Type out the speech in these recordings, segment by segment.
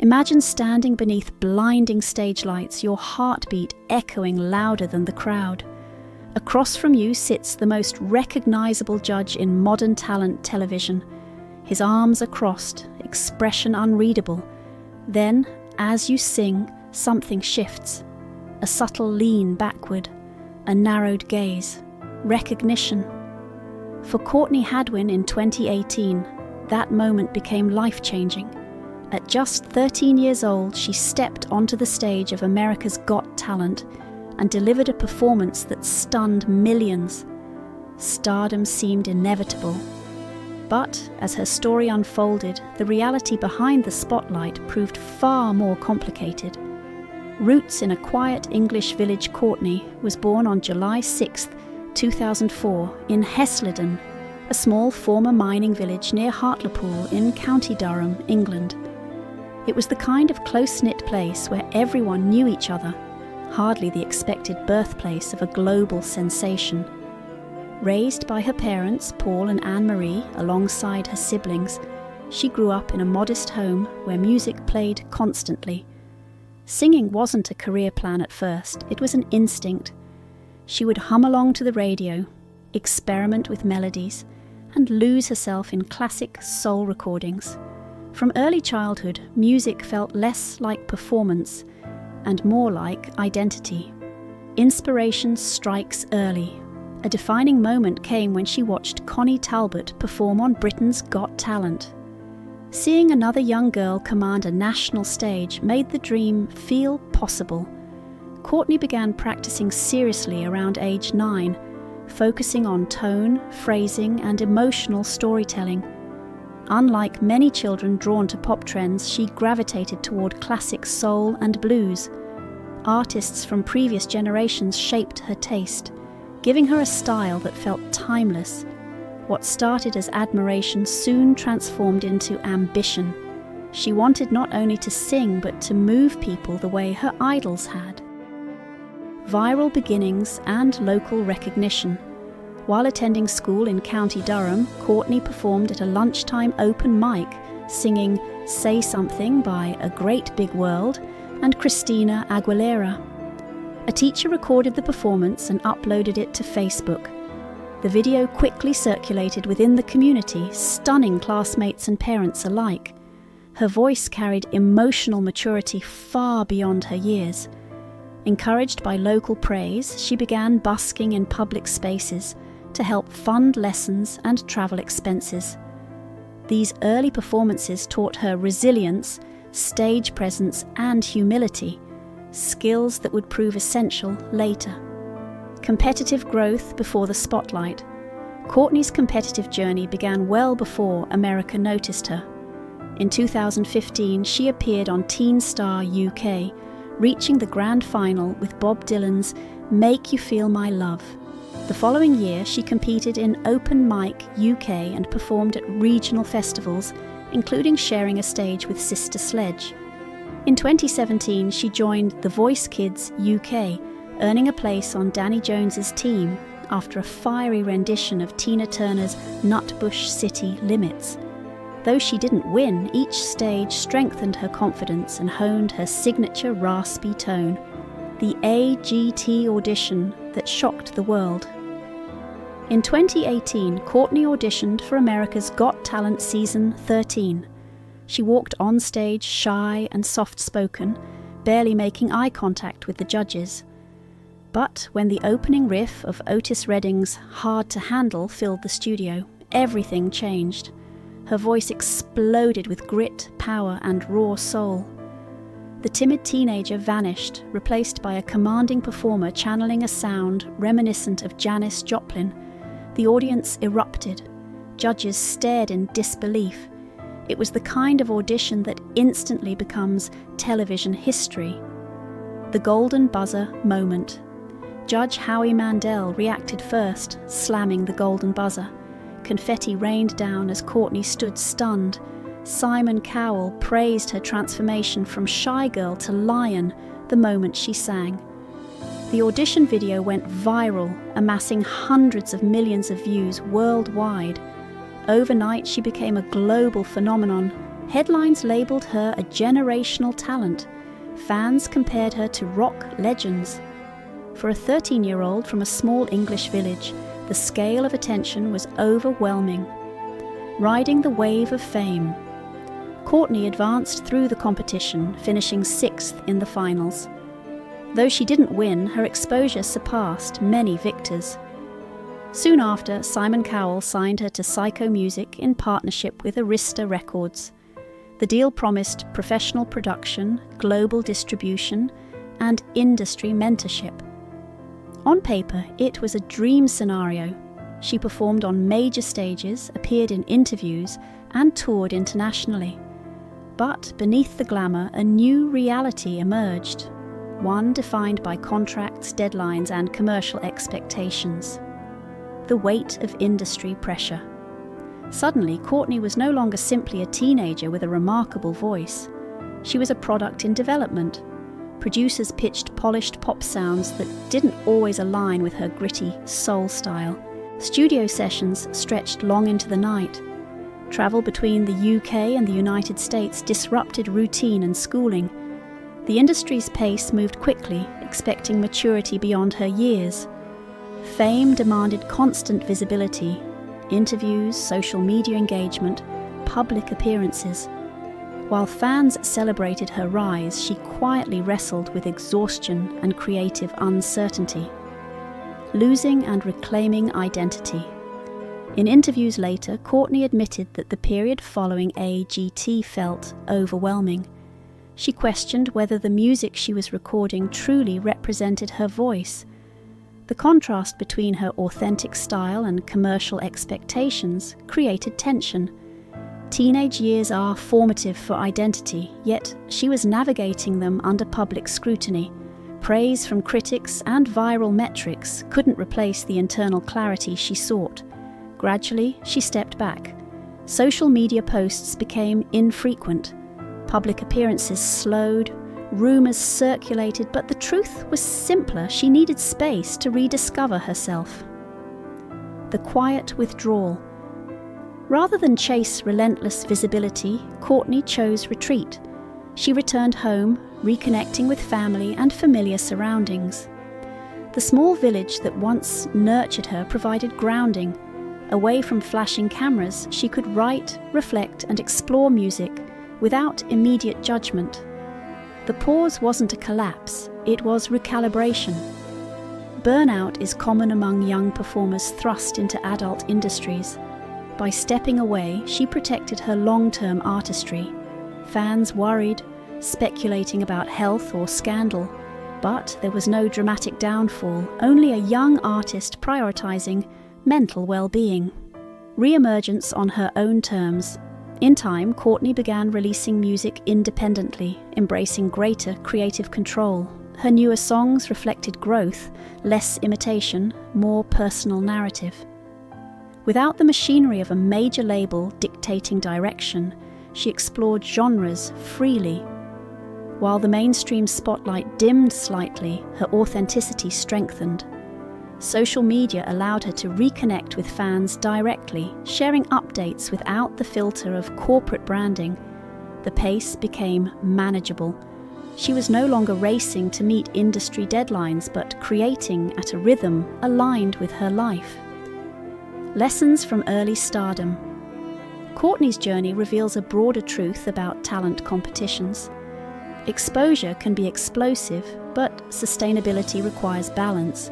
Imagine standing beneath blinding stage lights, your heartbeat echoing louder than the crowd. Across from you sits the most recognizable judge in modern talent television. His arms are crossed, expression unreadable. Then, as you sing, something shifts. A subtle lean backward, a narrowed gaze, recognition. For Courtney Hadwin in 2018, that moment became life-changing. At just 13 years old, she stepped onto the stage of America's Got Talent and delivered a performance that stunned millions. Stardom seemed inevitable. But as her story unfolded, the reality behind the spotlight proved far more complicated. Roots in a quiet English village, Courtney was born on July 6, 2004, in Hesleden, a small former mining village near Hartlepool in County Durham, England. It was the kind of close-knit place where everyone knew each other, hardly the expected birthplace of a global sensation. Raised by her parents, Paul and Anne-Marie, alongside her siblings, she grew up in a modest home where music played constantly. Singing wasn't a career plan at first, it was an instinct. She would hum along to the radio, experiment with melodies, and lose herself in classic soul recordings. From early childhood, music felt less like performance and more like identity. Inspiration strikes early. A defining moment came when she watched Connie Talbot perform on Britain's Got Talent. Seeing another young girl command a national stage made the dream feel possible. Courtney began practicing seriously around age 9, focusing on tone, phrasing, and emotional storytelling. Unlike many children drawn to pop trends, she gravitated toward classic soul and blues. Artists from previous generations shaped her taste, giving her a style that felt timeless. What started as admiration soon transformed into ambition. She wanted not only to sing but to move people the way her idols had. Viral beginnings and local recognition. While attending school in County Durham, Courtney performed at a lunchtime open mic, singing Say Something by A Great Big World and Christina Aguilera. A teacher recorded the performance and uploaded it to Facebook. The video quickly circulated within the community, stunning classmates and parents alike. Her voice carried emotional maturity far beyond her years. Encouraged by local praise, she began busking in public spaces to help fund lessons and travel expenses. These early performances taught her resilience, stage presence, and humility, skills that would prove essential later. Competitive growth before the spotlight. Courtney's competitive journey began well before America noticed her. In 2015, she appeared on Teen Star UK, reaching the grand final with Bob Dylan's Make You Feel My Love. The following year, she competed in Open Mic UK and performed at regional festivals, including sharing a stage with Sister Sledge. In 2017, she joined The Voice Kids UK, earning a place on Danny Jones's team after a fiery rendition of Tina Turner's Nutbush City Limits. Though she didn't win, each stage strengthened her confidence and honed her signature raspy tone. The AGT audition that shocked the world. In 2018, Courtney auditioned for America's Got Talent Season 13. She walked on stage shy and soft-spoken, barely making eye contact with the judges. But when the opening riff of Otis Redding's Hard to Handle filled the studio, everything changed. Her voice exploded with grit, power, and raw soul. The timid teenager vanished, replaced by a commanding performer channeling a sound reminiscent of Janis Joplin. The audience erupted. Judges stared in disbelief. It was the kind of audition that instantly becomes television history. The Golden Buzzer moment. Judge Howie Mandel reacted first, slamming the golden buzzer. Confetti rained down as Courtney stood stunned. Simon Cowell praised her transformation from shy girl to lion the moment she sang. The audition video went viral, amassing hundreds of millions of views worldwide. Overnight, she became a global phenomenon, Headlines labelled her a generational talent. Fans compared her to rock legends. For a 13-year-old from a small English village, the scale of attention was overwhelming. Riding the wave of fame, Courtney advanced through the competition, finishing 6th in the finals. Though she didn't win, her exposure surpassed many victors. Soon after, Simon Cowell signed her to Psycho Music in partnership with Arista Records. The deal promised professional production, global distribution, and industry mentorship. On paper, it was a dream scenario. She performed on major stages, appeared in interviews, and toured internationally. But beneath the glamour, a new reality emerged, one defined by contracts, deadlines, and commercial expectations. The weight of industry pressure. Suddenly, Courtney was no longer simply a teenager with a remarkable voice. She was a product in development. Producers pitched polished pop sounds that didn't always align with her gritty soul style. Studio sessions stretched long into the night. Travel between the UK and the United States disrupted routine and schooling. The industry's pace moved quickly, expecting maturity beyond her years. Fame demanded constant visibility, interviews, social media engagement, public appearances. While fans celebrated her rise, she quietly wrestled with exhaustion and creative uncertainty, losing and reclaiming identity. In interviews later, Courtney admitted that the period following AGT felt overwhelming. She questioned whether the music she was recording truly represented her voice. The contrast between her authentic style and commercial expectations created tension. Teenage years are formative for identity, yet she was navigating them under public scrutiny. Praise from critics and viral metrics couldn't replace the internal clarity she sought. Gradually, she stepped back. Social media posts became infrequent. Public appearances slowed. Rumours circulated, but the truth was simpler. She needed space to rediscover herself. The quiet withdrawal. Rather than chase relentless visibility, Courtney chose retreat. She returned home, reconnecting with family and familiar surroundings. The small village that once nurtured her provided grounding. Away from flashing cameras, she could write, reflect, and explore music without immediate judgment. The pause wasn't a collapse, it was recalibration. Burnout is common among young performers thrust into adult industries. By stepping away, she protected her long-term artistry. Fans worried, speculating about health or scandal, but there was no dramatic downfall, only a young artist prioritizing mental well-being. Re-emergence on her own terms. In time, Courtney began releasing music independently, embracing greater creative control. Her newer songs reflected growth, less imitation, more personal narrative. Without the machinery of a major label dictating direction, she explored genres freely. While the mainstream spotlight dimmed slightly, her authenticity strengthened. Social media allowed her to reconnect with fans directly, sharing updates without the filter of corporate branding. The pace became manageable. She was no longer racing to meet industry deadlines, but creating at a rhythm aligned with her life. Lessons from early stardom. Courtney's journey reveals a broader truth about talent competitions. Exposure can be explosive, but sustainability requires balance.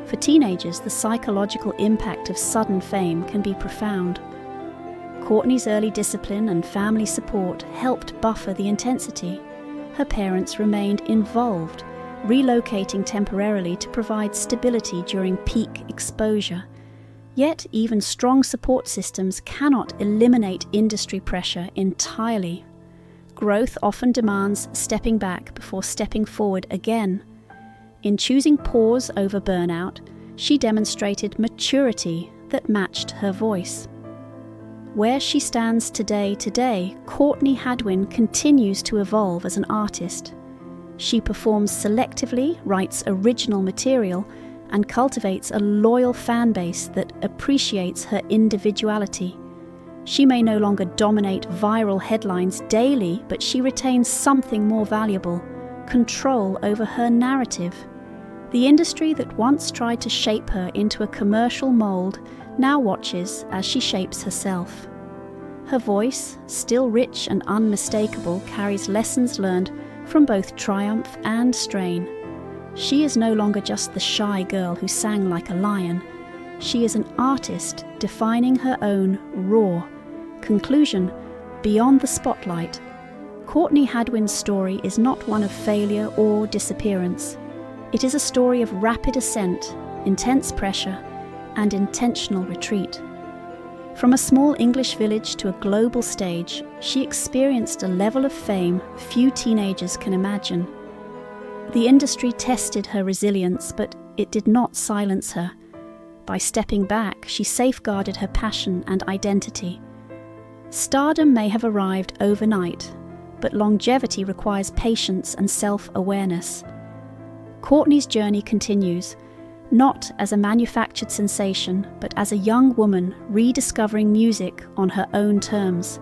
For teenagers, the psychological impact of sudden fame can be profound. Courtney's early discipline and family support helped buffer the intensity. Her parents remained involved, relocating temporarily to provide stability during peak exposure. Yet, even strong support systems cannot eliminate industry pressure entirely. Growth often demands stepping back before stepping forward again. In choosing pause over burnout, she demonstrated maturity that matched her voice. Where she stands today, Courtney Hadwin continues to evolve as an artist. She performs selectively, writes original material, and cultivates a loyal fan base that appreciates her individuality. She may no longer dominate viral headlines daily, but she retains something more valuable: control over her narrative. The industry that once tried to shape her into a commercial mold now watches as she shapes herself. Her voice, still rich and unmistakable, carries lessons learned from both triumph and strain. She is no longer just the shy girl who sang like a lion. She is an artist defining her own raw. Conclusion: beyond the spotlight, Courtney Hadwin's story is not one of failure or disappearance. It is a story of rapid ascent, intense pressure, and intentional retreat. From a small English village to a global stage, she experienced a level of fame few teenagers can imagine. The industry tested her resilience, but it did not silence her. By stepping back, she safeguarded her passion and identity. Stardom may have arrived overnight, but longevity requires patience and self-awareness. Courtney's journey continues, not as a manufactured sensation, but as a young woman rediscovering music on her own terms.